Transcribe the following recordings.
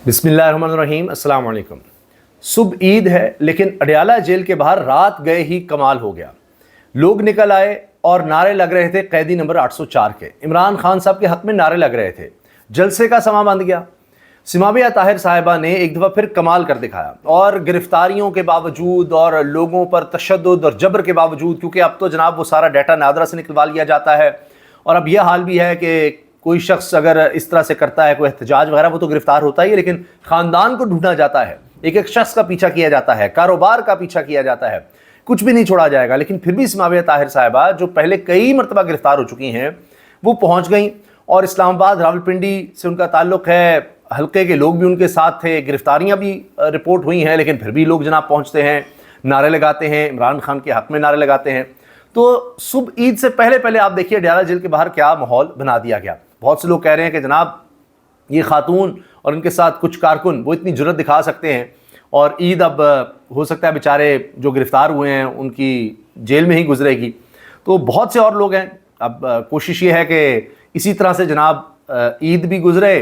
बिस्मिल्लाहिर्रहमानिर्रहीम, अस्सलाम वालेकुम। सुबह ईद है, लेकिन अडयाला जेल के बाहर रात गए ही कमाल हो गया। लोग निकल आए और नारे लग रहे थे कैदी नंबर 804 के। इमरान खान साहब के हक में नारे लग रहे थे। जलसे का समा बंध गया। सिमाबिया ताहिर साहिबा ने एक दफ़ा फिर कमाल कर दिखाया, और गिरफ्तारियों के बावजूद और लोगों पर तशद्दुद और जबर के बावजूद, क्योंकि अब तो जनाब वो सारा डाटा नादरा से निकलवा लिया जाता है, और अब यह हाल भी है कि कोई शख्स अगर इस तरह से करता है, कोई एहतजाज वगैरह, वो तो गिरफ्तार होता ही है, लेकिन ख़ानदान को ढूंढा जाता है, एक एक शख्स का पीछा किया जाता है, कारोबार का पीछा किया जाता है, कुछ भी नहीं छोड़ा जाएगा। लेकिन फिर भी सिमाबिया ताहिर साहिबा, जो पहले कई मरतबा गिरफ्तार हो चुकी हैं, वो पहुँच गई, और इस्लामाबाद रावलपिंडी से उनका ताल्लुक़ है, हल्के के लोग भी उनके साथ थे, गिरफ्तारियाँ भी रिपोर्ट हुई हैं, लेकिन फिर भी लोग जनाब पहुँचते हैं, नारे लगाते हैं, इमरान खान के हक़ में नारे लगाते हैं। तो सुबह ईद से पहले पहले आप देखिए अडयाला जेल के बाहर क्या माहौल बना दिया गया। बहुत से लोग कह रहे हैं कि जनाब ये खातून और उनके साथ कुछ कारकुन वो इतनी जुर्रत दिखा सकते हैं, और ईद अब हो सकता है बेचारे जो गिरफ़्तार हुए हैं उनकी जेल में ही गुजरेगी। तो बहुत से और लोग हैं। अब कोशिश ये है कि इसी तरह से जनाब ईद भी गुजरे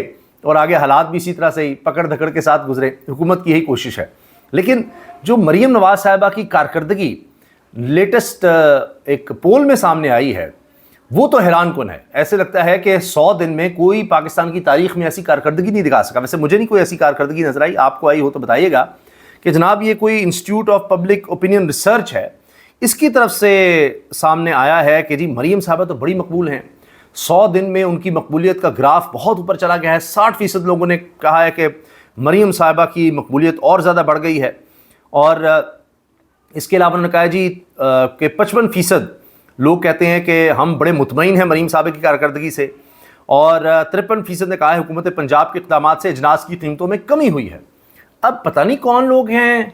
और आगे हालात भी इसी तरह से ही पकड़ धकड़ के साथ गुजरे। हुकूमत की यही कोशिश है। लेकिन जो मरीम नवाज़ साहिबा की कारकर्दगी लेटेस्ट एक पोल में सामने आई है, वो तो हैरान कुन है। ऐसे लगता है कि 100 दिन में कोई पाकिस्तान की तारीख में ऐसी कारकर्दगी नहीं दिखा सका। वैसे मुझे नहीं कोई ऐसी कारकर्दगी नजर आई, आपको आई हो तो बताइएगा कि जनाब ये कोई institute of public opinion research है, इसकी तरफ से सामने आया है कि जी मरीम साहबा तो बड़ी मकबूल हैं। 100 दिन में उनकी मकबूलियत का ग्राफ बहुत ऊपर चला गया है। 60% लोगों ने कहा है कि मरीम साहबा की मकबूलियत और ज़्यादा बढ़ गई है। और इसके अलावा उन्होंने कहा जी कि 55% लोग कहते हैं कि हम बड़े मुतमईन हैं मरीम साहब की कारकर्दगी से, और 53% ने कहा है हुकूमत पंजाब के इक़दामात से अजनास की कीमतों में कमी हुई है। अब पता नहीं कौन लोग हैं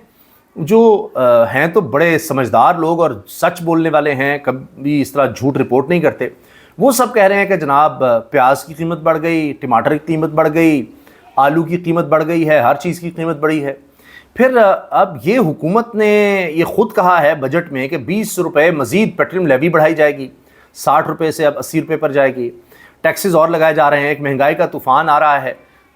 जो हैं तो बड़े समझदार लोग और सच बोलने वाले हैं, कभी इस तरह झूठ रिपोर्ट नहीं करते। वो सब कह रहे हैं कि जनाब प्याज की कीमत बढ़ गई, टमाटर की कीमत बढ़ गई, आलू की कीमत बढ़ गई है, हर चीज़ की कीमत बढ़ी है। फिर अब ये हुकूमत ने ये ख़ुद कहा है बजट में कि 20 रुपये मज़ीद पेट्रोलियम लेवी बढ़ाई जाएगी, 60 रुपये से अब 80 रुपये पर जाएगी। टैक्सेस और लगाए जा रहे हैं, एक महंगाई का तूफ़ान आ रहा है।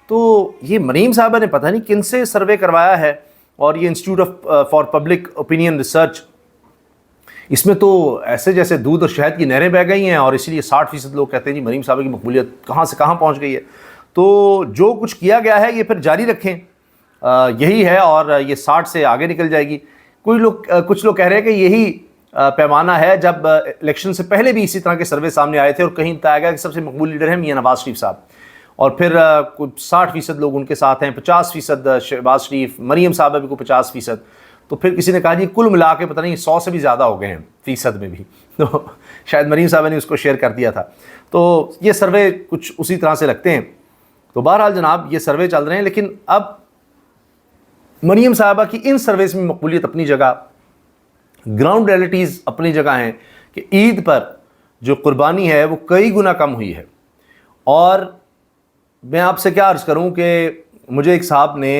तो ये मरीम साहबा ने पता नहीं किन से सर्वे करवाया है, और ये institute for public opinion research, इसमें तो ऐसे जैसे दूध और शहद की नहरें बह गई हैं, और इसीलिए 60% लोग कहते हैं जी मरीम साहबा की मकबूलियत कहाँ से कहाँ पहुँच गई है। तो जो कुछ किया गया है ये फिर जारी रखें, यही है, और ये 60 से आगे निकल जाएगी। कुछ लोग कह रहे हैं कि यही पैमाना है। जब इलेक्शन से पहले भी इसी तरह के सर्वे सामने आए थे, और कहीं बताया गया कि सबसे मकबूल लीडर है मियां नवाज शरीफ साहब, और फिर कुछ 60% लोग उनके साथ हैं, 50% शहबाज शरीफ, मरीम साहब भी को 50%। तो फिर किसी ने कहा जी कुल मिला के पता नहीं 100 से भी ज़्यादा हो गए हैं फ़ीसद में भी। तो शायद मरीम साहब ने उसको शेयर कर दिया था। तो ये सर्वे कुछ उसी तरह से लगते हैं। तो बहरहाल जनाब ये सर्वे चल रहे हैं, लेकिन अब मरीम साहबा की इन सर्वेस में मकबूलियत अपनी जगह, ग्राउंड रियलिटीज़ अपनी जगह हैं कि ईद पर जो कुर्बानी है वो कई गुना कम हुई है। और मैं आपसे क्या अर्ज़ करूं कि मुझे एक साहब ने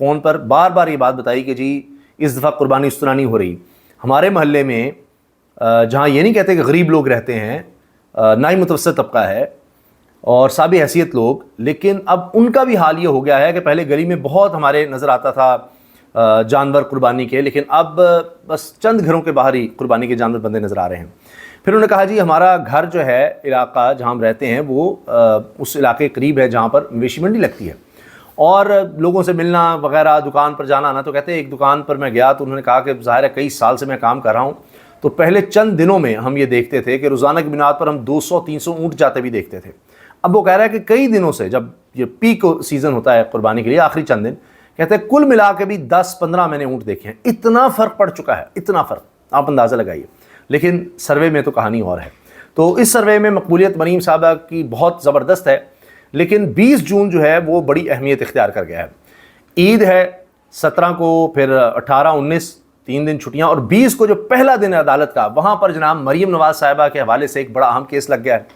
फ़ोन पर बार बार ये बात बताई कि जी इस दफ़ा कुर्बानी उस तरह नहीं हो रही। हमारे महल्ले में जहाँ ये नहीं कहते कि गरीब लोग रहते हैं, ना ही मुतवस्सित तबका है और साबी हैसियत लोग, लेकिन अब उनका भी हाल ये हो गया है कि पहले गली में बहुत हमारे नज़र आता था जानवर कुर्बानी के, लेकिन अब बस चंद घरों के बाहर ही कुर्बानी के जानवर बंदे नज़र आ रहे हैं। फिर उन्होंने कहा जी हमारा घर जो है, इलाका जहाँ हम रहते हैं, वो उस इलाके के करीब है जहाँ पर मवेशी मंडी लगती है, और लोगों से मिलना वगैरह, दुकान पर जाना आना। तो कहते हैं एक दुकान पर मैं गया तो उन्होंने कहा कि ज़ाहिर है कई साल से मैं काम कर रहा हूँ, तो पहले चंद दिनों में हम ये देखते थे कि रोज़ाना की बुनियाद पर हम 200-300 ऊँट जाते भी देखते थे। अब वो कह रहा है कि कई दिनों से, जब ये पीक सीज़न होता है कुर्बानी के लिए, आखिरी चंद दिन, कहते हैं कुल मिला के भी 10-15 मैंने ऊँट देखे हैं। इतना फ़र्क पड़ चुका है, इतना फ़र्क, आप अंदाज़ा लगाइए। लेकिन सर्वे में तो कहानी और है। तो इस सर्वे में मकबूलियत मरीम साहबा की बहुत ज़बरदस्त है, लेकिन 20 जून जो है वो बड़ी अहमियत इख्तियार कर गया है। ईद है 17 को, फिर 18-19 3 दिन छुट्टियाँ, और 20 को जो पहला दिन है अदालत का, वहाँ पर जनाब मरीम नवाज़ साहिबा के हवाले से एक बड़ा अहम केस लग गया है।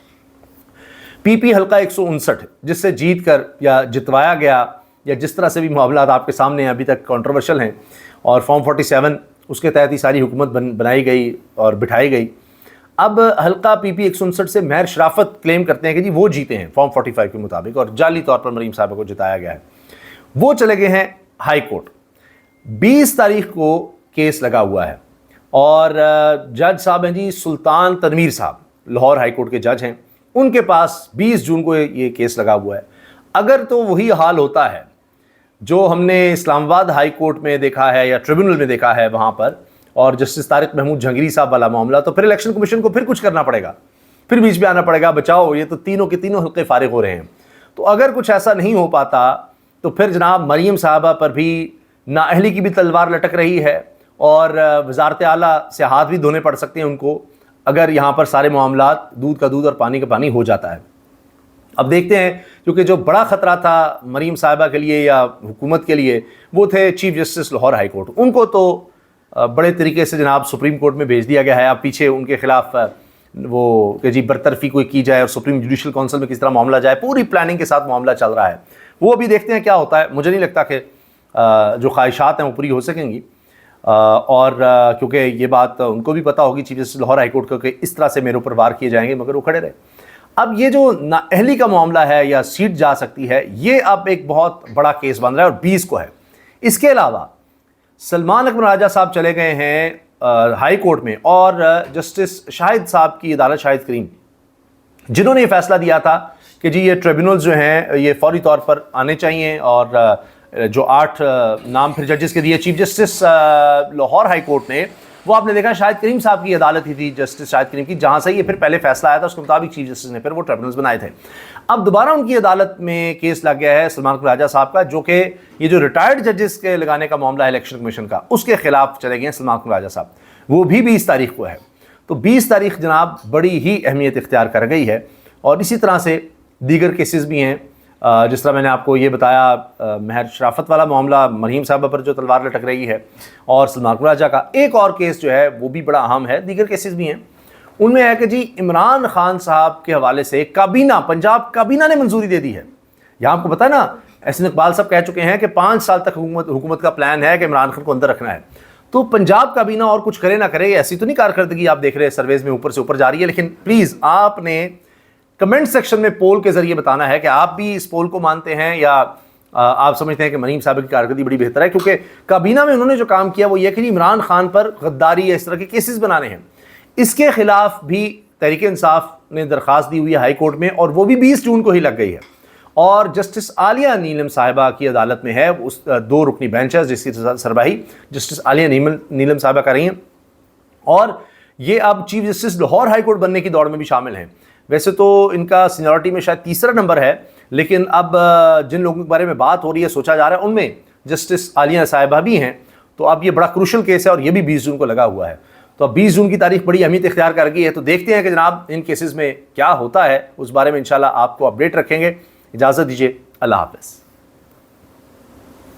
पीपी हल्का 159 जिससे जीत कर या जितवाया गया, या जिस तरह से भी मामला आपके सामने हैं, अभी तक कंट्रोवर्शियल हैं, और फॉर्म 47 उसके तहत ही सारी हुकूमत बनाई गई और बिठाई गई। अब हल्का पीपी 159 से महर शराफत क्लेम करते हैं कि जी वो जीते हैं फॉर्म 45 के मुताबिक, और जाली तौर पर मरीम साहब को जिताया गया है। وہ چلے گئے ہیں ہائی کورٹ. 20 تاریخ کو کیس لگا ہوا ہے اور جج صاحب ہیں جی سلطان تنویر صاحب, لاہور ہائی کورٹ کے جج ہیں. ان کے پاس 20 جون کو یہ کیس لگا ہوا ہے. اگر تو وہی حال ہوتا ہے جو ہم نے اسلام آباد ہائی کورٹ میں دیکھا ہے یا ٹریبونل میں دیکھا ہے وہاں پر, اور جسٹس طارق محمود جہانگیری صاحب والا معاملہ, تو پھر الیکشن کمیشن کو پھر کچھ کرنا پڑے گا, پھر بیچ میں آنا پڑے گا, بچاؤ یہ تو تینوں کے تینوں حلقے فارغ ہو رہے ہیں. تو اگر کچھ ایسا نہیں ہو پاتا تو پھر جناب مریم صاحبہ پر بھی نااہلی کی بھی تلوار لٹک رہی ہے اور وزارت اعلیٰ سے ہاتھ بھی دھونے پڑ سکتے ہیں ان کو, اگر یہاں پر سارے معاملات دودھ کا دودھ اور پانی کا پانی ہو جاتا ہے. اب دیکھتے ہیں, کیونکہ جو بڑا خطرہ تھا مریم صاحبہ کے لیے یا حکومت کے لیے وہ تھے chief justice Lahore high court. ان کو تو بڑے طریقے سے جناب سپریم کورٹ میں بھیج دیا گیا ہے. اب پیچھے ان کے خلاف وہ کہ جی برطرفی کوئی کی جائے اور سپریم جوڈیشل کونسل میں کس طرح معاملہ جائے, پوری پلاننگ کے ساتھ معاملہ چل رہا ہے. وہ ابھی دیکھتے ہیں کیا ہوتا ہے. مجھے نہیں لگتا کہ جو خواہشات ہیں وہ پوری ہو سکیں گی, اور کیونکہ یہ بات ان کو بھی پتہ ہوگی chief justice Lahore high court کو کہ اس طرح سے میرے اوپر وار کیے جائیں گے, مگر وہ کھڑے رہے. اب یہ جو نااہلی کا معاملہ ہے یا سیٹ جا سکتی ہے, یہ اب ایک بہت بڑا کیس بن رہا ہے اور 20 کو ہے. اس کے علاوہ سلمان اکمل راجہ صاحب چلے گئے ہیں ہائی کورٹ میں, اور جسٹس شاہد صاحب کی عدالت, شاہد کریم, جنہوں نے یہ فیصلہ دیا تھا کہ جی یہ ٹریبونلز جو ہیں یہ فوری طور پر آنے چاہیے, اور جو 8 نام پھر ججز کے دیے chief justice Lahore high court نے, وہ آپ نے دیکھا شاہد کریم صاحب کی عدالت ہی تھی, جسٹس شاہد کریم کی, جہاں سے یہ پھر پہلے فیصلہ آیا تھا اس کے مطابق چیف جسٹس نے پھر وہ ٹریبونلز بنائے تھے. اب دوبارہ ان کی عدالت میں کیس لگ گیا ہے سلمان اکمل راجہ صاحب کا, جو کہ یہ جو ریٹائرڈ ججز کے لگانے کا معاملہ ہے الیکشن کمیشن کا, اس کے خلاف چلے گئے ہیں سلمان اکمل راجہ صاحب. وہ بھی 20 تاریخ کو ہے. تو 20 تاریخ جناب بڑی ہی اہمیت اختیار کر گئی ہے. اور اسی طرح سے دیگر کیسز بھی ہیں, جس طرح میں نے آپ کو یہ بتایا مہر شرافت والا معاملہ, مریم صاحبہ پر جو تلوار لٹک رہی ہے, اور سلمان اکمل راجہ کا ایک اور کیس جو ہے وہ بھی بڑا اہم ہے. دیگر کیسز بھی ہیں. ان میں ہے کہ جی عمران خان صاحب کے حوالے سے کابینہ, پنجاب کابینہ نے منظوری دے دی ہے. یہاں آپ کو پتہ ہے نا, احسن اقبال صاحب کہہ چکے ہیں کہ 5 سال تک حکومت کا پلان ہے کہ عمران خان کو اندر رکھنا ہے. تو پنجاب کابینہ اور کچھ کرے نہ کرے, ایسی تو نہیں کارکردگی آپ دیکھ رہے ہیں سرویز میں اوپر سے اوپر جا رہی ہے, لیکن پلیز آپ نے کمنٹ سیکشن میں پول کے ذریعے بتانا ہے کہ آپ بھی اس پول کو مانتے ہیں یا آپ سمجھتے ہیں کہ مریم صاحب کی کارکردگی بڑی بہتر ہے. کیونکہ کابینہ میں انہوں نے جو کام کیا وہ یہ کہ عمران خان پر غداری یا اس طرح کے کیسز بنانے ہیں. اس کے خلاف بھی تحریک انصاف نے درخواست دی ہوئی ہے ہائی کورٹ میں, اور وہ بھی 20 جون کو ہی لگ گئی ہے. اور جسٹس عالیہ نیلم صاحبہ کی عدالت میں ہے, اس 2 رکنی بینچ ہے جس کی سربراہی جسٹس عالیہ نیلم صاحبہ کر رہی ہیں, اور یہ اب chief justice Lahore high court بننے کی دوڑ میں بھی شامل ہیں. ویسے تو ان کا سینیورٹی میں شاید 3را نمبر ہے, لیکن اب جن لوگوں کے بارے میں بات ہو رہی ہے, سوچا جا رہا ہے, ان میں جسٹس عالیہ صاحبہ بھی ہیں. تو اب یہ بڑا کروشل کیس ہے اور یہ بھی 20 جون کو لگا ہوا ہے. تو اب 20 جون کی تاریخ بڑی اہمیت اختیار کر گئی ہے. تو دیکھتے ہیں کہ جناب ان کیسز میں کیا ہوتا ہے, اس بارے میں انشاءاللہ آپ کو اپڈیٹ رکھیں گے. اجازت دیجیے, اللہ حافظ.